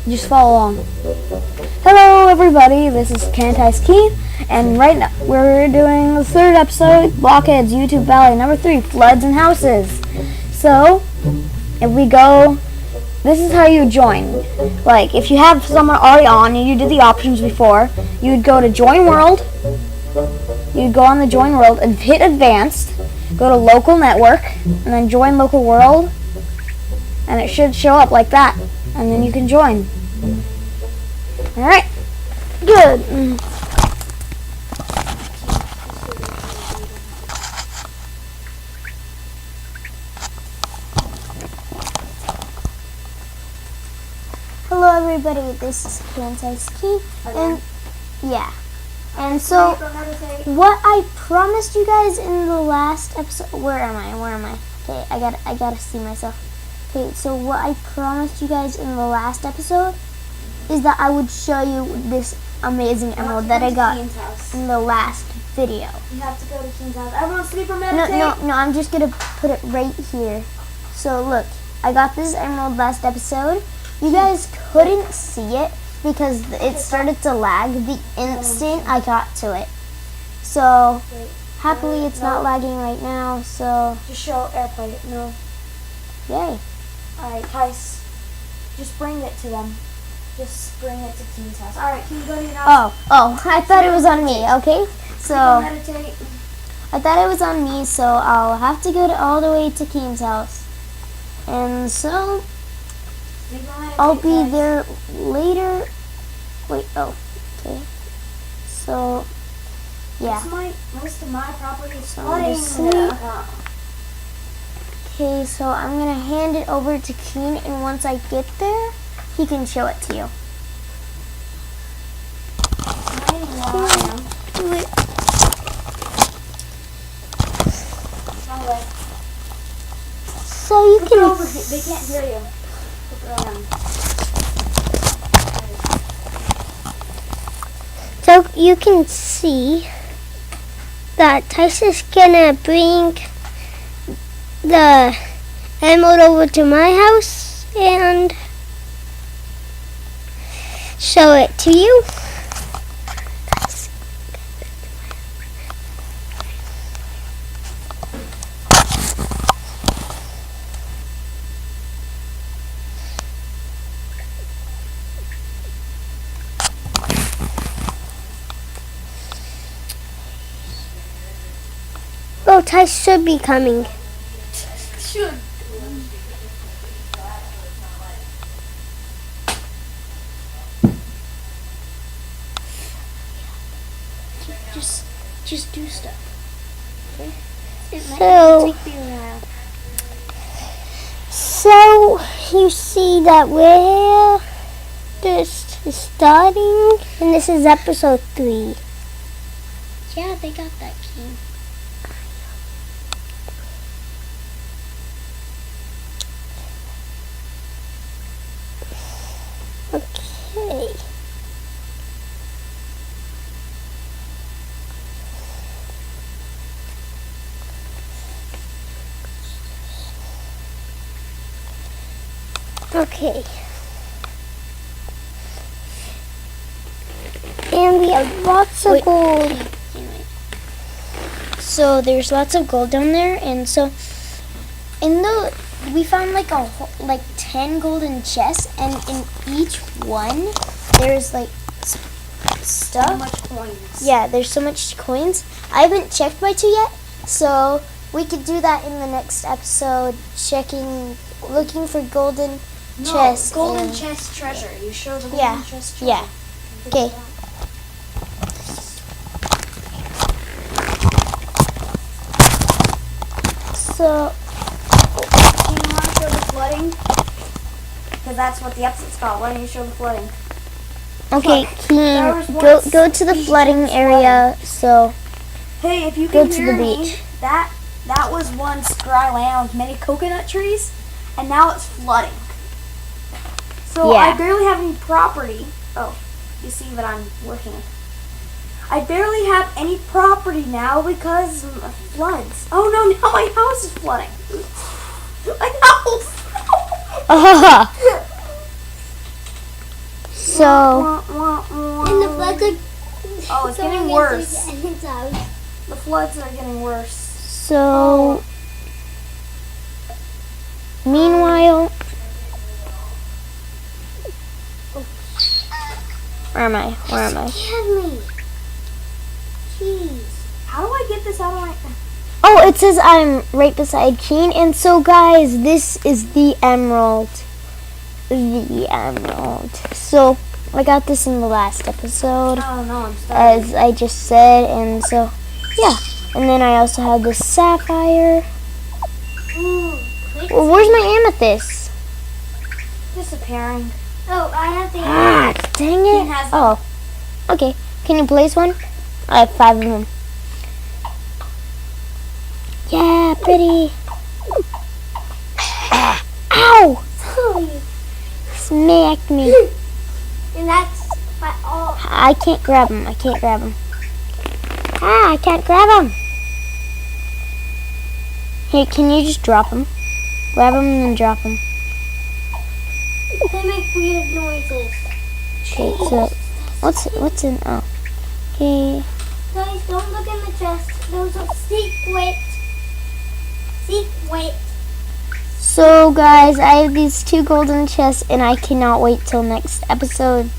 Just follow along. Hello, everybody. This is Cantice Key, and right now we're doing the third episode, Blockheads, YouTube Valley, number 3, Floods and Houses. So, if we go, this is how you join. Like, if you have someone already on and you did the options before, you'd go to Join World. You'd go on the Join World and hit Advanced, go to Local Network, and then Join Local World, and it should show up like that, and then you can join. Alright, good. Hello everybody, this is Cantice Key, and yeah, and so what I promised you guys in the last episode, where am I, okay, I gotta see myself. Okay, so what I promised you guys in the last episode is that I would show you this amazing emerald that I got in the last video. You have to go to Keen's house. Everyone sleep or meditate? No, I'm just gonna put it right here. So look, I got this emerald last episode. You guys couldn't see it because it started to lag the instant I got to it. So, happily it's not lagging right now, so... Just show airplay. No. Yay. Alright, Tice, just bring it to them. Just bring it to Keen's house. Alright, can you go to your house? Oh, I thought it was on me, okay? So, meditate. I thought it was on me, so I'll have to go all the way to Keen's house. And so... I'll be there later. Wait, okay. So, yeah. Most of my property is flooding. Okay, so I'm going to hand it over to Keen, and once I get there, he can show it to you. So you can... They can't hear you. So you can see that Tice is gonna bring the emerald over to my house and show it to you. Oh, Tice should be coming. Should. Just do stuff. Okay? So you see that we're just starting, and this is episode 3. Yeah, they got that key. Okay. Okay. And we have lots of gold. So there's lots of gold down there, and so we found like 10 golden chests, and in each one there's like stuff. So much coins. Yeah, there's so much coins. I haven't checked my 2 yet, so we could do that in the next episode. Looking for golden chests. Golden chest treasure. You show the golden chest treasure. Yeah. Okay. So, Do you want to show the flooding? Because that's what the episode's called. Why don't you show the flooding? okay, there was Keen, once go to the flooding area. So, Hey, if you Go can to hear the me, beach. that was once dry land with many coconut trees, and now it's flooding. So Yeah. I barely have any property. Oh, you see that I'm working. I barely have any property now because of floods. Oh no, now my house is flooding. My house! So, And the floods are. Oh, it's getting worse. The floods are getting worse. so, meanwhile, where am I? Give me. Jeez. How do I get this out of my... Oh, it says I'm right beside Keen. And so, guys, this is the emerald. So, I got this in the last episode, Oh, no, I'm stuck. as I just said. And so, yeah. And then I also have this sapphire. Ooh. Well, where's my amethyst? Disappearing. Oh, I have the. Ah, dang Keen it. has Oh, okay. Can you place one? I have 5 of them. Yeah, pretty. Ow! Smacked me. And that's my all. I can't grab him. I can't grab him. Ah, I can't grab him. Hey, can you just drop him? Grab him and then drop him. They make weird noises. Okay, so what's in? Oh, okay. Guys, don't look in the chest. Those are secret. Secret. So, guys, I have these 2 golden chests, and I cannot wait till next episode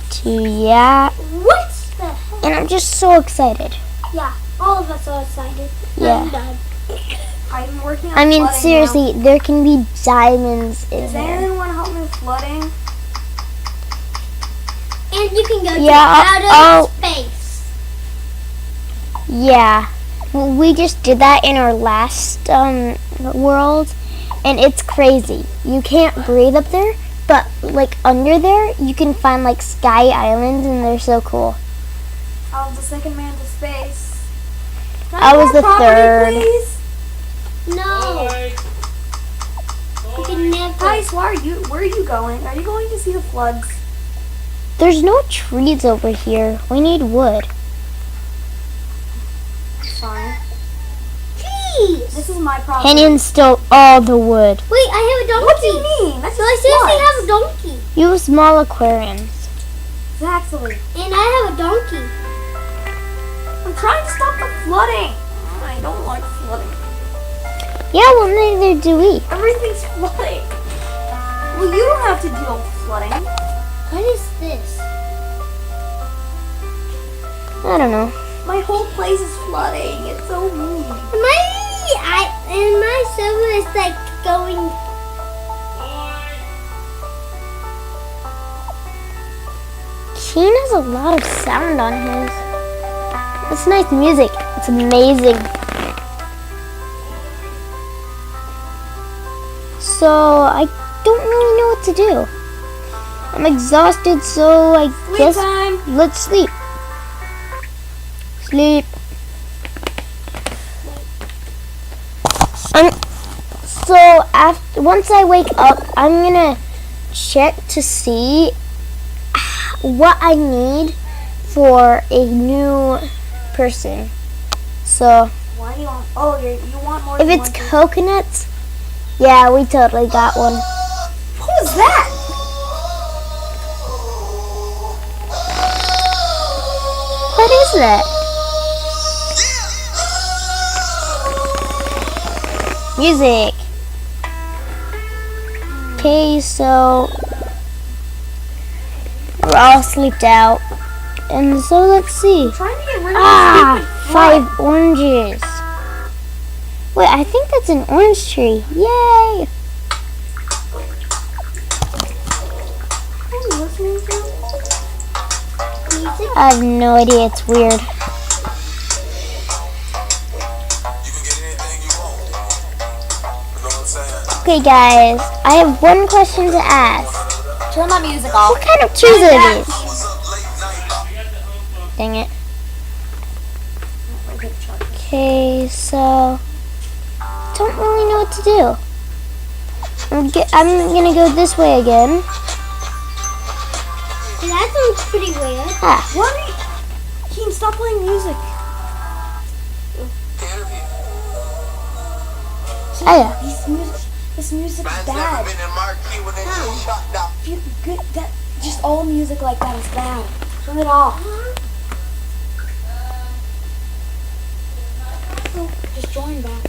to, yeah. What the heck? And I'm just so excited. Yeah, all of us are excited. Yeah. I'm done. I'm working on I mean, flooding seriously, there can be diamonds now. in Does here. anyone want to help me with flooding? And you can go Yeah, to outer space. Yeah. Well, we just did that in our last world, and it's crazy. You can't breathe up there, but, like, under there, you can find, like, sky islands, and they're so cool. I was the second man to space. Can I was have the property, third. Please? No. You can never. Guys, where are you going? Are you going to see the floods? There's no trees over here. We need wood. Sorry. Jeez. This is my problem. Canyon stole all the wood. Wait, I have a donkey. What do you mean? That's So I just seriously floods. have a donkey. You have small aquariums. Exactly. And I have a donkey. I'm trying to stop the flooding. I don't like flooding. Yeah, well, neither do we. Everything's flooding. Well, you don't have to deal with flooding. What is this? I don't know. My whole place is flooding. It's so mean. My server is like going. Keen has a lot of sound on his. It's nice music. It's amazing. So, I don't really know what to do. I'm exhausted, so I guess time. let's sleep. Sleep. So once I wake up, I'm gonna check to see what I need for a new person. So Why do you want? Oh, you want more. if than it's one person. coconuts, yeah, we totally got one. What was that? What is that? Music. Okay, so we're all sleeped out. And so let's see. I'm trying to get rid of Ah, this stupid flood. 5 oranges. Wait, I think that's an orange tree. Yay! What are you listening to? Music? I have no idea. It's weird. You can get anything you want. You know what I'm saying? Okay, guys, I have one question to ask. Turn that music off. What kind of trees are these? Was up late night. Dang it. Okay, so don't really know what to do. I'm gonna go this way again. That sounds pretty weird. Ah, What? Keen, stop playing music. oh yeah. This music is Man's never bad. been in Marquee when they get shot down. Good. That just all music like that is bad. Turn it off. Oh, just join back.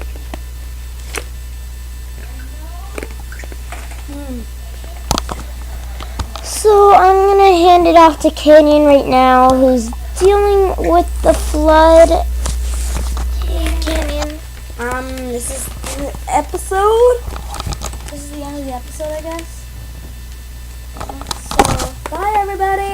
So I'm gonna hand it off to Canyon right now, who's dealing with the flood. Canyon. This is the episode. This is the end of the episode, I guess. So, bye everybody.